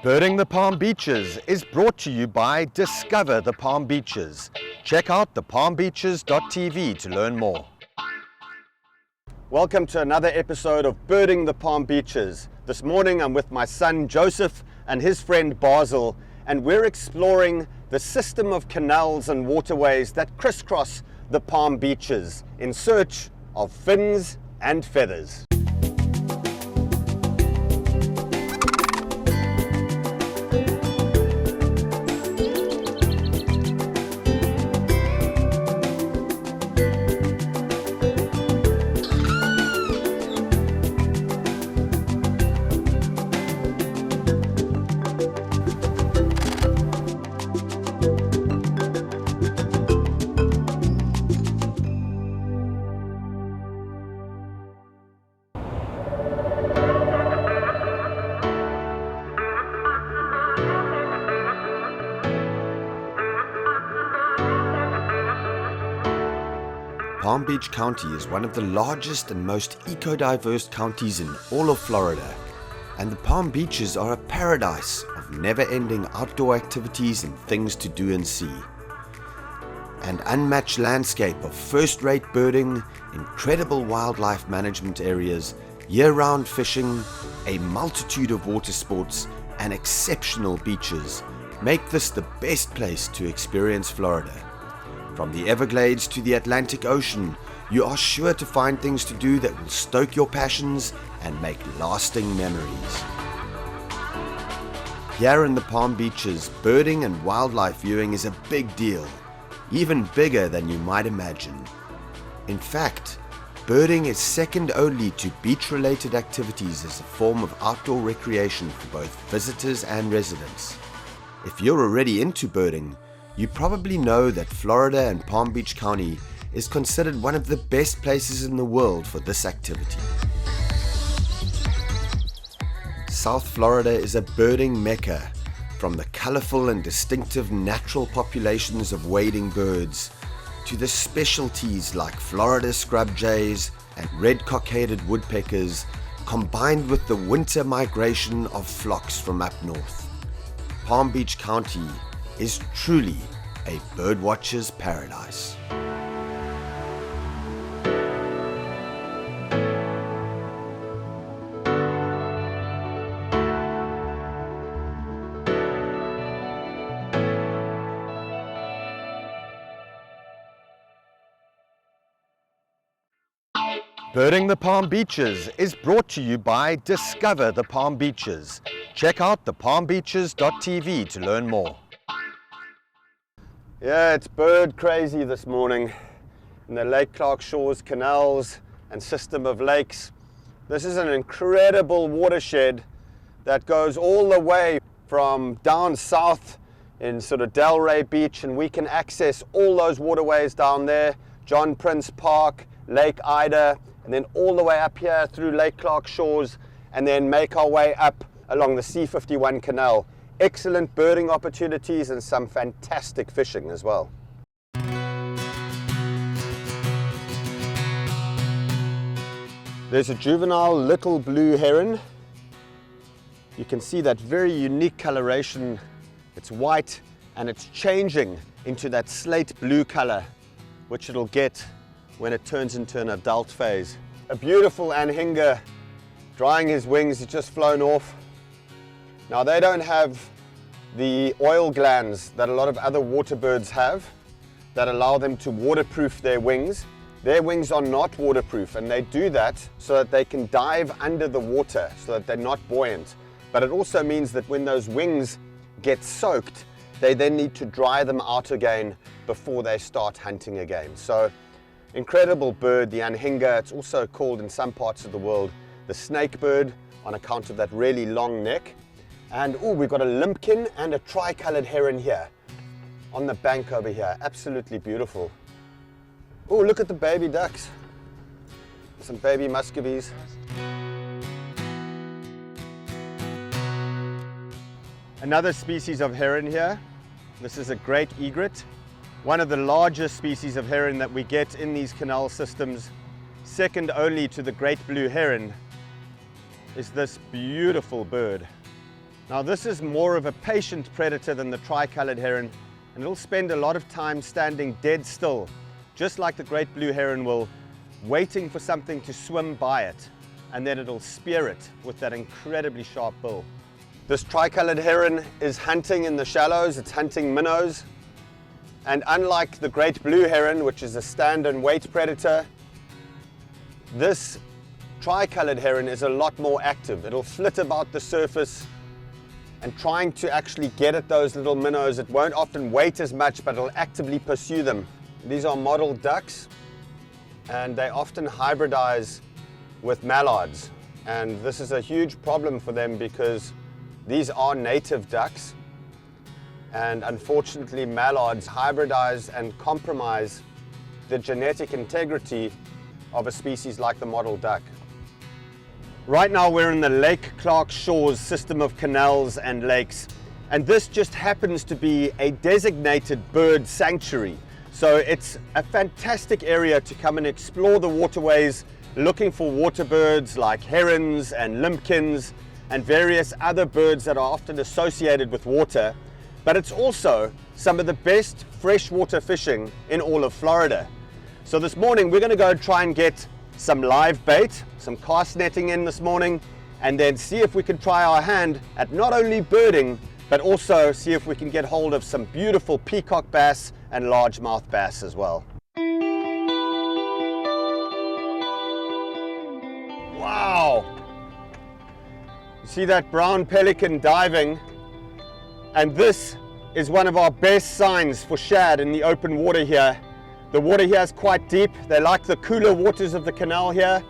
Birding the Palm Beaches is brought to you by Discover the Palm Beaches. Check out thepalmbeaches.tv to learn more. Welcome to another episode of Birding the Palm Beaches. This morning I'm with my son Joseph and his friend Basil, and we're exploring the system of canals and waterways that crisscross the Palm Beaches in search of fins and feathers. Palm Beach County is one of the largest and most eco-diverse counties in all of Florida, and the Palm Beaches are a paradise of never-ending outdoor activities and things to do and see. An unmatched landscape of first-rate birding, incredible wildlife management areas, year-round fishing, a multitude of water sports, and exceptional beaches make this the best place to experience Florida. From the Everglades to the Atlantic Ocean, you are sure to find things to do that will stoke your passions and make lasting memories. Here in the Palm Beaches, birding and wildlife viewing is a big deal, even bigger than you might imagine. In fact, birding is second only to beach-related activities as a form of outdoor recreation for both visitors and residents. If you're already into birding, you probably know that Florida and Palm Beach County is considered one of the best places in the world for this activity. South Florida is a birding mecca, from the colorful and distinctive natural populations of wading birds to the specialties like Florida scrub jays and red cockaded woodpeckers, combined with the winter migration of flocks from up north. Palm Beach County is truly a birdwatcher's paradise. Birding the Palm Beaches is brought to you by Discover the Palm Beaches. Check out thepalmbeaches.tv to learn more. Yeah, it's bird crazy this morning in the Lake Clark Shores canals and system of lakes. This is an incredible watershed that goes all the way from down south in sort of Delray Beach, and we can access all those waterways down there, John Prince Park, Lake Ida, and then all the way up here through Lake Clark Shores, and then make our way up along the C51 canal. Excellent birding opportunities and some fantastic fishing as well. There's a juvenile little blue heron. You can see that very unique coloration. It's white and it's changing into that slate blue color, which it'll get when it turns into an adult phase. A beautiful anhinga drying his wings. He's just flown off. Now they don't have the oil glands that a lot of other water birds have that allow them to waterproof their wings. Their wings are not waterproof, and they do that so that they can dive under the water so that they're not buoyant. But it also means that when those wings get soaked, they then need to dry them out again before they start hunting again. So incredible bird, the anhinga. It's also called in some parts of the world the snake bird on account of that really long neck. And we've got a limpkin and a tricolored heron here on the bank over here. Absolutely beautiful. Oh, look at the baby ducks. Some baby muscovies. Another species of heron here. This is a great egret. One of the largest species of heron that we get in these canal systems, second only to the great blue heron, is this beautiful bird. Now this is more of a patient predator than the tricolored heron, and it'll spend a lot of time standing dead still, just like the great blue heron will, waiting for something to swim by it, and then it'll spear it with that incredibly sharp bill. This tricolored heron is hunting in the shallows, it's hunting minnows, and unlike the great blue heron, which is a stand and wait predator, this tricolored heron is a lot more active. It'll flit about the surface and trying to actually get at those little minnows. It won't often wait as much, but it'll actively pursue them. These are mottled ducks, and they often hybridize with mallards, and this is a huge problem for them because these are native ducks, and unfortunately mallards hybridize and compromise the genetic integrity of a species like the mottled duck. Right now we're in the Lake Clark Shores system of canals and lakes, and this just happens to be a designated bird sanctuary. So it's a fantastic area to come and explore the waterways, looking for water birds like herons and limpkins and various other birds that are often associated with water. But it's also some of the best freshwater fishing in all of Florida. So this morning we're going to go try and get some live bait, some cast netting in this morning, and then see if we can try our hand at not only birding, but also see if we can get hold of some beautiful peacock bass and largemouth bass as well. Wow! You see that brown pelican diving, and this is one of our best signs for shad in the open water here. The water here is quite deep. They like the cooler waters of the canal here,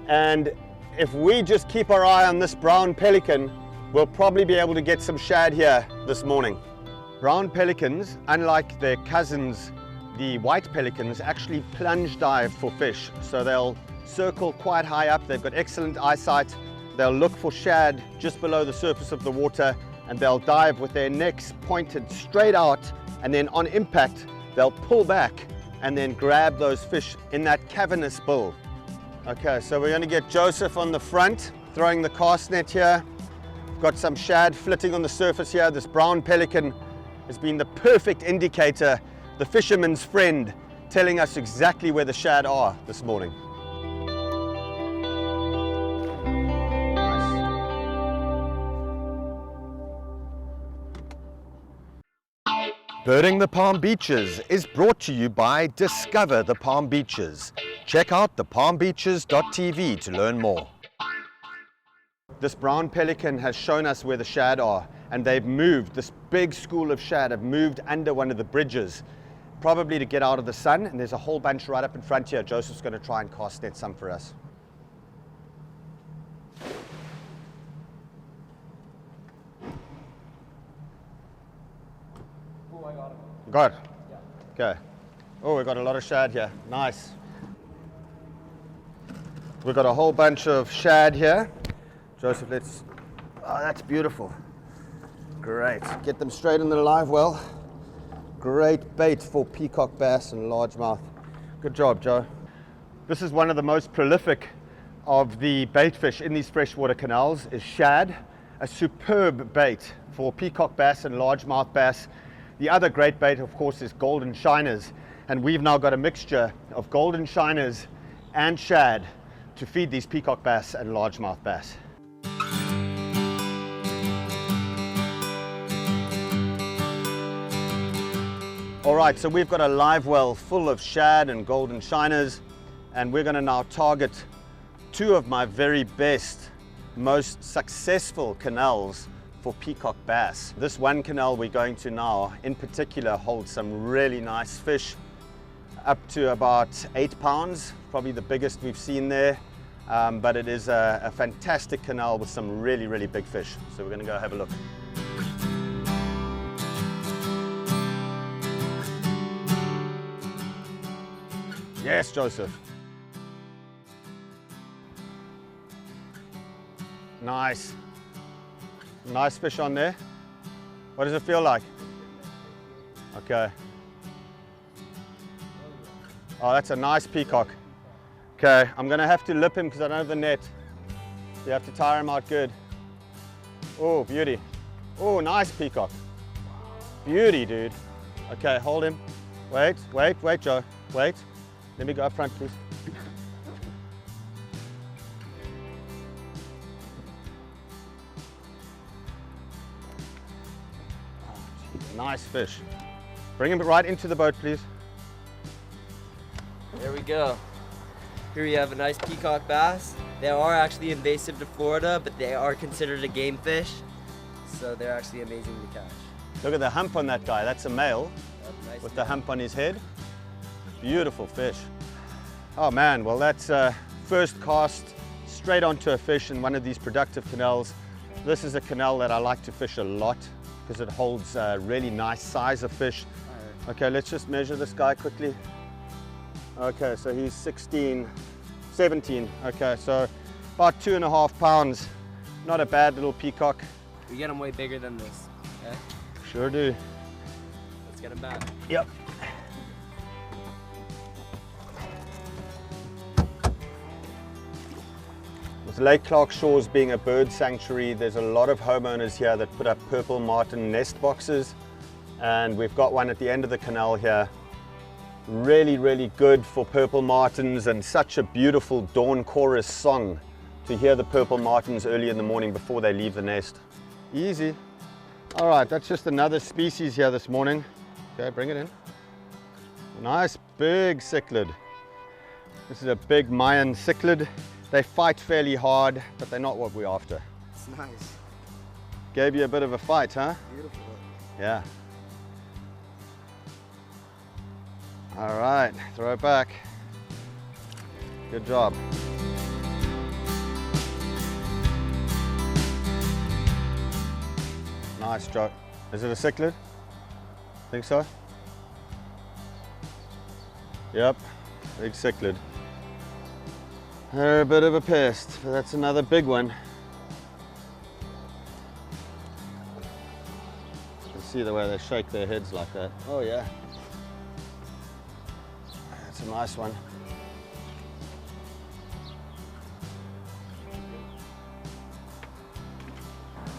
and if we just keep our eye on this brown pelican, we'll probably be able to get some shad here this morning. Brown pelicans, unlike their cousins, the white pelicans, actually plunge dive for fish. So they'll circle quite high up. They've got excellent eyesight. They'll look for shad just below the surface of the water, and they'll dive with their necks pointed straight out, and then on impact, they'll pull back and then grab those fish in that cavernous bill. Okay, so we're going to get Joseph on the front, throwing the cast net here. We've got some shad flitting on the surface here. This brown pelican has been the perfect indicator, the fisherman's friend, telling us exactly where the shad are this morning. Birding the Palm Beaches is brought to you by Discover the Palm Beaches. Check out thepalmbeaches.tv to learn more. This brown pelican has shown us where the shad are, and they've moved. This big school of shad have moved under one of the bridges, probably to get out of the sun, and there's a whole bunch right up in front here. Joseph's going to try and cast net some for us. Oh, I got him. Got it? Yeah. Okay. Oh, we've got a lot of shad here. Nice. We've got a whole bunch of shad here. Joseph, let's... Oh, that's beautiful. Great. Get them straight in the live well. Great bait for peacock bass and largemouth. Good job, Joe. This is one of the most prolific of the bait fish in these freshwater canals is shad, a superb bait for peacock bass and largemouth bass. The other great bait, of course, is golden shiners, and we've now got a mixture of golden shiners and shad to feed these peacock bass and largemouth bass. All right, so we've got a live well full of shad and golden shiners, and we're going to now target two of my very best, most successful canals for peacock bass. This one canal we're going to now in particular holds some really nice fish, up to about 8 pounds, probably the biggest we've seen there, but it is a fantastic canal with some really, really big fish. So we're going to go have a look. Yes, Joseph. Nice. Nice fish on there. What does it feel like? Okay. Oh, that's a nice peacock. Okay, I'm going to have to lip him because I don't have the net. So you have to tire him out good. Oh, beauty. Oh, nice peacock. Beauty, dude. Okay, hold him. Wait, Joe. Wait. Let me go up front, please. Nice fish. Bring him right into the boat, please. There we go. Here we have a nice peacock bass. They are actually invasive to Florida, but they are considered a game fish, so they're actually amazing to catch. Look at the hump on that guy. That's a male Nice with the hump on his head. Beautiful fish. Oh man, well that's first cast straight onto a fish in one of these productive canals. This is a canal that I like to fish a lot because it holds really nice size of fish. Okay, let's just measure this guy quickly. Okay, so he's 16, 17. Okay, so about 2.5 pounds. Not a bad little peacock. We get them way bigger than this. Okay? Sure do. Let's get them back. Yep. With Lake Clark Shores being a bird sanctuary, there's a lot of homeowners here that put up purple martin nest boxes, and we've got one at the end of the canal here. Really good for purple martins, and such a beautiful dawn chorus song to hear the purple martins early in the morning before they leave the nest. Easy. All right, that's just another species here this morning. Okay, bring it in. Nice big cichlid. This is a big Mayan cichlid. They fight fairly hard, but they're not what we're after. It's nice. Gave you a bit of a fight, huh? Beautiful. Yeah. All right, throw it back. Good job. Nice job. Is it a cichlid? Think so? Yep, big cichlid. They're a bit of a pest, but that's another big one. You can see the way they shake their heads like that. Oh yeah. That's a nice one.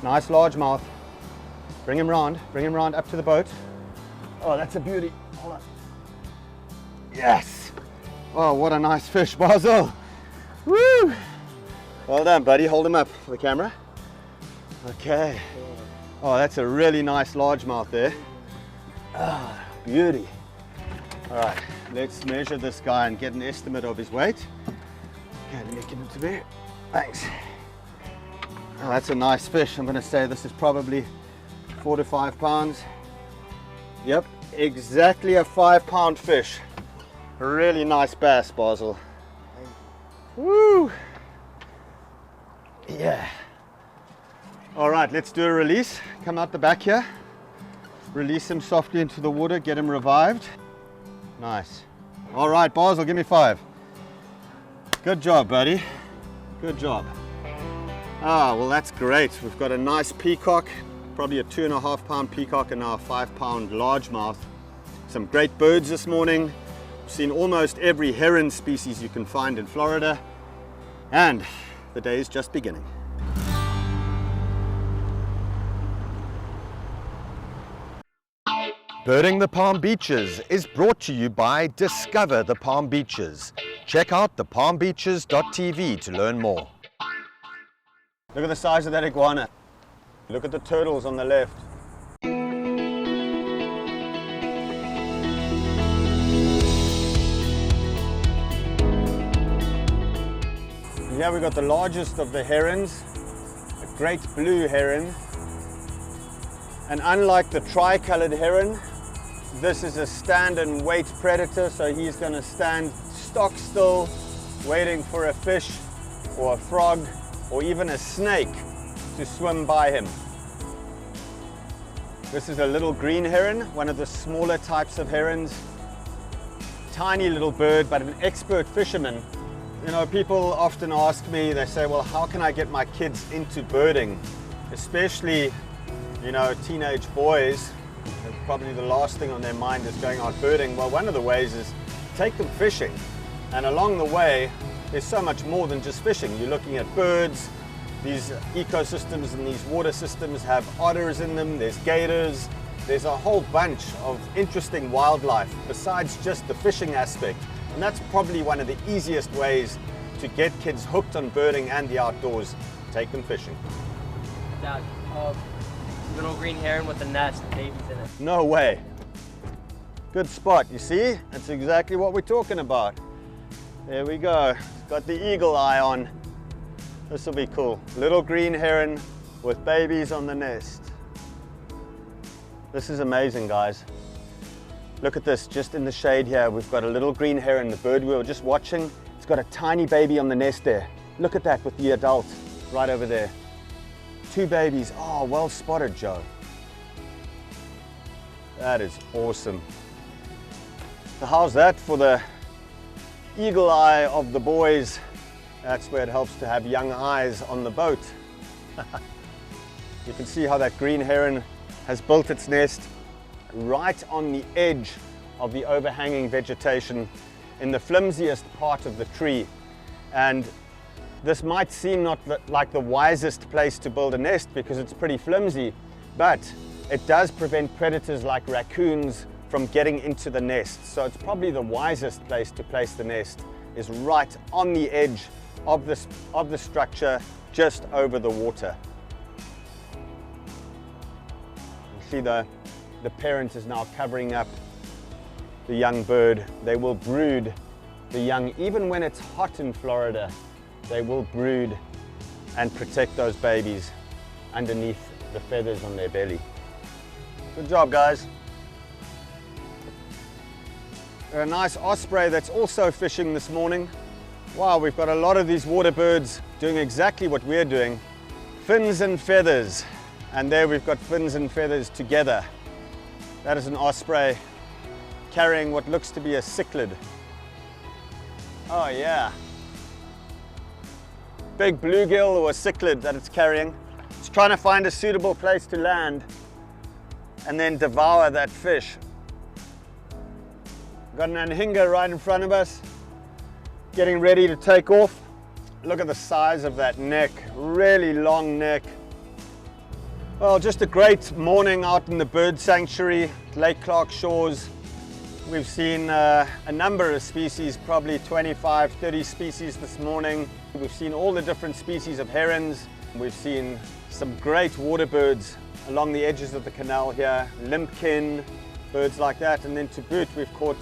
Nice largemouth. Bring him round up to the boat. Oh, that's a beauty. Hold on. Yes. Oh, what a nice fish, Basil. Woo! Well done, buddy. Hold him up for the camera. Okay. Oh, that's a really nice largemouth there. Ah, beauty. All right, let's measure this guy and get an estimate of his weight. Okay, let me get him to there. Thanks. Oh, that's a nice fish. I'm going to say this is probably 4 to 5 pounds. Yep, exactly a 5-pound fish. A really nice bass, Basil. Woo! Yeah. All right, let's do a release. Come out the back here. Release him softly into the water, get him revived. Nice. All right, Basil, give me 5. Good job, buddy. Good job. Ah, well, that's great. We've got a nice peacock, probably a 2.5 pound peacock and now a 5-pound largemouth. Some great birds this morning. Seen almost every heron species you can find in Florida, and the day is just beginning. Birding the Palm Beaches is brought to you by Discover the Palm Beaches. Check out thepalmbeaches.tv to learn more. Look at the size of that iguana. Look at the turtles on the left. Here we've got the largest of the herons, a great blue heron. And unlike the tri-colored heron, this is a stand and wait predator, so he's going to stand stock still, waiting for a fish or a frog or even a snake to swim by him. This is a little green heron, one of the smaller types of herons. Tiny little bird, but an expert fisherman. You know, people often ask me, they say, well, how can I get my kids into birding? Especially, you know, teenage boys, and probably the last thing on their mind is going out birding. Well, one of the ways is take them fishing. And along the way, there's so much more than just fishing. You're looking at birds, These ecosystems and these water systems have otters in them, there's gators, there's a whole bunch of interesting wildlife besides just the fishing aspect. And that's probably one of the easiest ways to get kids hooked on birding and the outdoors. Take them fishing. Dad, little green heron with a nest, babies in it. No way. Good spot, you see? That's exactly what we're talking about. There we go. Got the eagle eye on. This will be cool. Little green heron with babies on the nest. This is amazing, guys. Look at this, just in the shade here. We've got a little green heron, the bird we were just watching. It's got a tiny baby on the nest there. Look at that with the adult right over there. 2 babies. Oh, well spotted, Joe. That is awesome. So how's that for the eagle eye of the boys? That's where it helps to have young eyes on the boat. You can see how that green heron has built its nest right on the edge of the overhanging vegetation in the flimsiest part of the tree. And this might seem not like the wisest place to build a nest because it's pretty flimsy, but it does prevent predators like raccoons from getting into the nest. So it's probably the wisest place to place the nest is right on the edge of the structure, just over the water. You see the parent is now covering up the young bird. They will brood the young, even when it's hot in Florida, they will brood and protect those babies underneath the feathers on their belly. Good job, guys. A nice osprey that's also fishing this morning. Wow, we've got a lot of these water birds doing exactly what we're doing. Fins and feathers. And there we've got fins and feathers together. That is an osprey carrying what looks to be a cichlid. Oh yeah. Big bluegill or a cichlid that it's carrying. It's trying to find a suitable place to land and then devour that fish. Got an anhinga right in front of us, getting ready to take off. Look at the size of that neck, really long neck. Well, just a great morning out in the bird sanctuary, Lake Clark Shores. We've seen a number of species, probably 25, 30 species this morning. We've seen all the different species of herons. We've seen some great water birds along the edges of the canal here, limpkin, birds like that. And then to boot, we've caught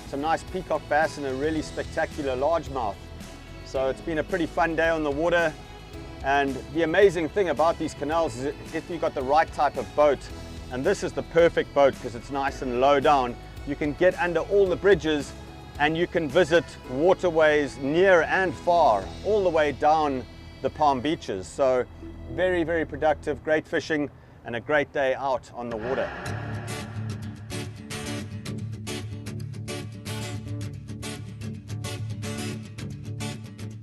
some nice peacock bass and a really spectacular largemouth. So it's been a pretty fun day on the water. And the amazing thing about these canals is if you've got the right type of boat, and this is the perfect boat because it's nice and low down, you can get under all the bridges and you can visit waterways near and far, all the way down the Palm Beaches. So very, very productive, great fishing, and a great day out on the water.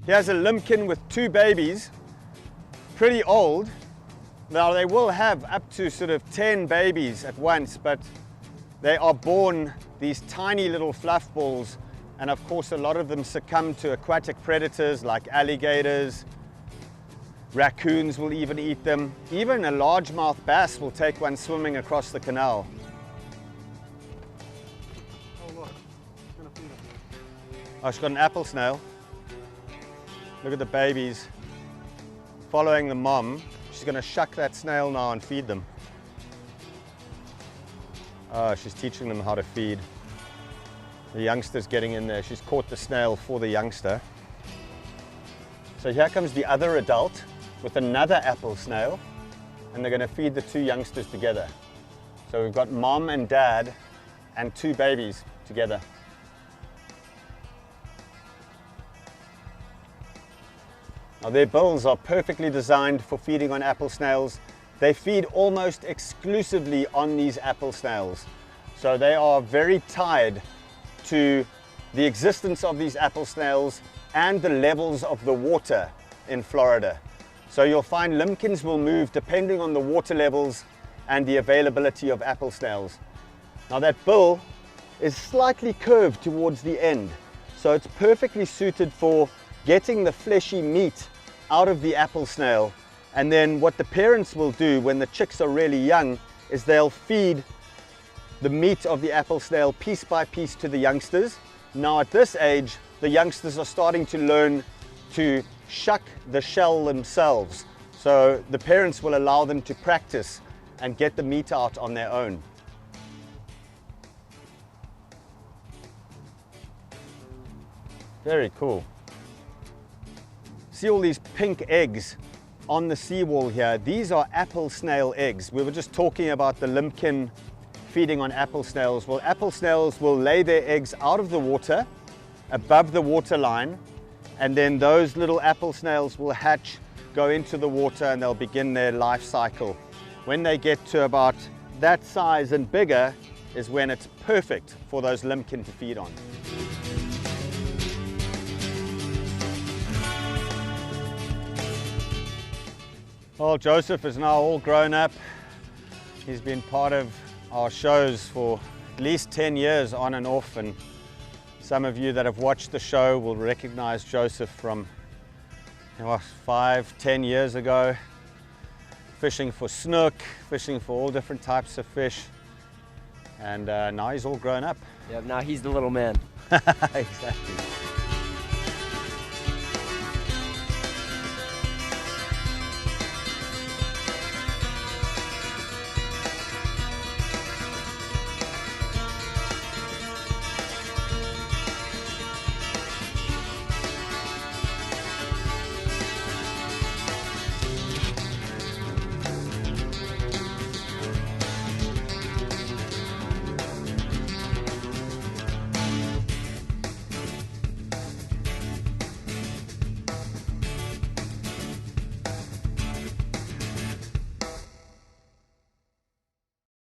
Here's a limpkin with 2 babies, pretty old. Now they will have up to sort of 10 babies at once, but they are born these tiny little fluff balls, and of course a lot of them succumb to aquatic predators like alligators. Raccoons will even eat them. Even a largemouth bass will take one swimming across the canal. Oh look, it's gonna feed it. Oh, she's got an apple snail. Look at the babies following the mom. She's going to shuck that snail now and feed them. Oh, she's teaching them how to feed. The youngster's getting in there. She's caught the snail for the youngster. So here comes the other adult with another apple snail, and they're going to feed the 2 youngsters together. So we've got mom and dad and 2 babies together. Now their bills are perfectly designed for feeding on apple snails. They feed almost exclusively on these apple snails. So they are very tied to the existence of these apple snails and the levels of the water in Florida. So you'll find limpkins will move depending on the water levels and the availability of apple snails. Now that bill is slightly curved towards the end. So it's perfectly suited for getting the fleshy meat out of the apple snail. And then what the parents will do when the chicks are really young is they'll feed the meat of the apple snail piece by piece to the youngsters. Now at this age, the youngsters are starting to learn to shuck the shell themselves. So the parents will allow them to practice and get the meat out on their own. Very cool. See all these pink eggs on the seawall here? These are apple snail eggs. We were just talking about the limpkin feeding on apple snails. Well, apple snails will lay their eggs out of the water, above the water line, and then those little apple snails will hatch, go into the water, and they'll begin their life cycle. When they get to about that size and bigger is when it's perfect for those limpkin to feed on. Well, Joseph is now all grown up. He's been part of our shows for at least 10 years on and off, and some of you that have watched the show will recognize Joseph from 5-10 years ago, fishing for snook, fishing for all different types of fish, and now he's all grown up. Yeah, now he's the little man. Exactly.